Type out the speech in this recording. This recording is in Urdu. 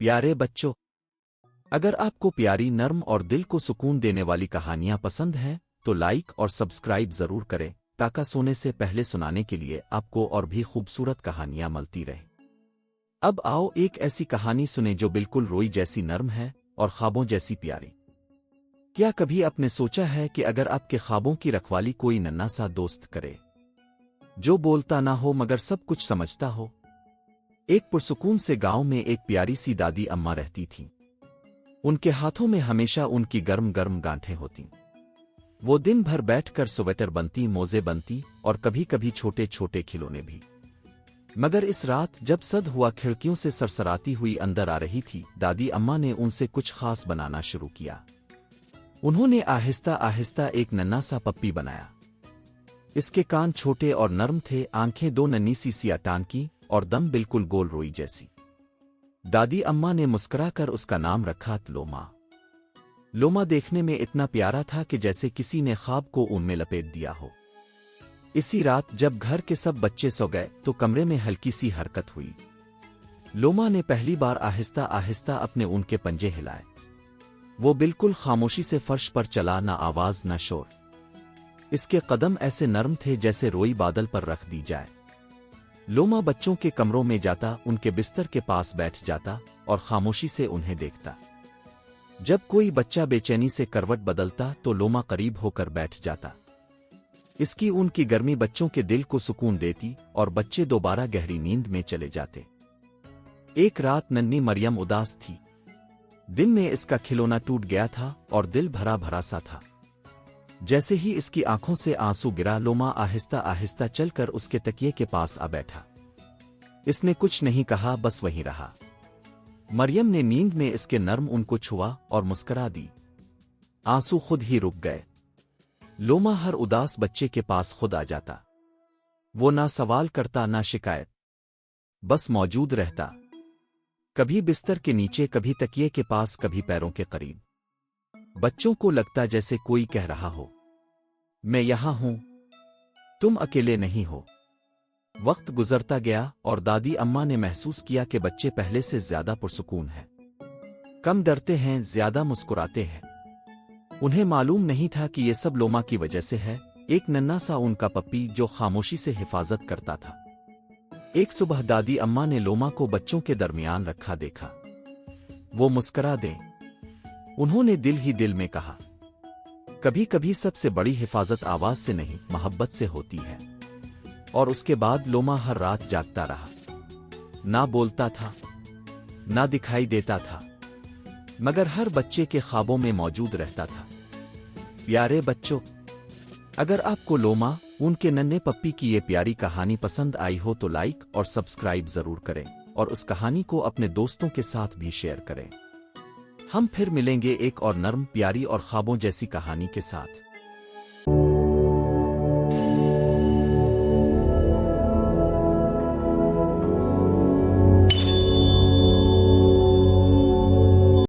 پیارے بچوں، اگر آپ کو پیاری، نرم اور دل کو سکون دینے والی کہانیاں پسند ہیں تو لائک اور سبسکرائب ضرور کریں تاکہ سونے سے پہلے سنانے کے لیے آپ کو اور بھی خوبصورت کہانیاں ملتی رہیں۔ اب آؤ ایک ایسی کہانی سنیں جو بالکل روئی جیسی نرم ہے اور خوابوں جیسی پیاری۔ کیا کبھی آپ نے سوچا ہے کہ اگر آپ کے خوابوں کی رکھوالی کوئی ننھا سا دوست کرے جو بولتا نہ ہو مگر سب کچھ سمجھتا ہو؟ ایک پرسکون سے گاؤں میں ایک پیاری سی دادی اماں رہتی تھیں۔ ان کے ہاتھوں میں ہمیشہ ان کی گرم گرم گانٹھیں ہوتیں۔ وہ دن بھر بیٹھ کر سویٹر بنتی، موزے بنتی اور کبھی کبھی چھوٹے چھوٹے کھلونے بھی۔ مگر اس رات جب صد ہوا کھڑکیوں سے سرسراتی ہوئی اندر آ رہی تھی، دادی اماں نے ان سے کچھ خاص بنانا شروع کیا۔ انہوں نے آہستہ آہستہ ایک ننھا سا پپی بنایا۔ اس کے کان چھوٹے اور نرم تھے، آنکھیں دو ننھی سی سیاہ ٹانکی اور دم بالکل گول روئی جیسی۔ دادی اماں نے مسکرا کر اس کا نام رکھا لوما۔ لوما دیکھنے میں اتنا پیارا تھا کہ جیسے کسی نے خواب کو اون میں لپیٹ دیا ہو۔ اسی رات جب گھر کے سب بچے سو گئے تو کمرے میں ہلکی سی حرکت ہوئی۔ لوما نے پہلی بار آہستہ آہستہ اپنے اون کے پنجے ہلائے۔ وہ بالکل خاموشی سے فرش پر چلا، نہ آواز نہ شور۔ اس کے قدم ایسے نرم تھے جیسے روئی بادل پر رکھ دی جائے۔ لوما بچوں کے کمروں میں جاتا، ان کے بستر کے پاس بیٹھ جاتا اور خاموشی سے انہیں دیکھتا۔ جب کوئی بچہ بے چینی سے کروٹ بدلتا تو لوما قریب ہو کر بیٹھ جاتا۔ اس کی اون کی گرمی بچوں کے دل کو سکون دیتی اور بچے دوبارہ گہری نیند میں چلے جاتے۔ ایک رات ننھی مریم اداس تھی۔ دن میں اس کا کھلونا ٹوٹ گیا تھا اور دل بھرا بھرا سا تھا۔ جیسے ہی اس کی آنکھوں سے آنسو گرا، لوما آہستہ آہستہ چل کر اس کے تکیے کے پاس آ بیٹھا۔ اس نے کچھ نہیں کہا، بس وہیں رہا۔ مریم نے نیند میں اس کے نرم اون کو چھوا اور مسکرا دی۔ آنسو خود ہی رک گئے۔ لوما ہر اداس بچے کے پاس خود آ جاتا۔ وہ نہ سوال کرتا نہ شکایت، بس موجود رہتا۔ کبھی بستر کے نیچے، کبھی تکیے کے پاس، کبھی پیروں کے قریب۔ بچوں کو لگتا جیسے کوئی کہہ رہا ہو، میں یہاں ہوں، تم اکیلے نہیں ہو۔ وقت گزرتا گیا اور دادی اماں نے محسوس کیا کہ بچے پہلے سے زیادہ پرسکون ہیں، کم ڈرتے ہیں، زیادہ مسکراتے ہیں۔ انہیں معلوم نہیں تھا کہ یہ سب لوما کی وجہ سے ہے، ایک ننھا سا ان کا پپی جو خاموشی سے حفاظت کرتا تھا۔ ایک صبح دادی اماں نے لوما کو بچوں کے درمیان رکھا دیکھا۔ وہ مسکرا دیں۔ انہوں نے دل ہی دل میں کہا، کبھی کبھی سب سے بڑی حفاظت آواز سے نہیں، محبت سے ہوتی ہے۔ اور اس کے بعد لوما ہر رات جاگتا رہا۔ نہ بولتا تھا، نہ دکھائی دیتا تھا، مگر ہر بچے کے خوابوں میں موجود رہتا تھا۔ پیارے بچوں، اگر آپ کو لوما، ان کے ننھے پپی کی یہ پیاری کہانی پسند آئی ہو تو لائک اور سبسکرائب ضرور کریں اور اس کہانی کو اپنے دوستوں کے ساتھ بھی شیئر کریں۔ ہم پھر ملیں گے ایک اور نرم، پیاری اور خوابوں جیسی کہانی کے ساتھ۔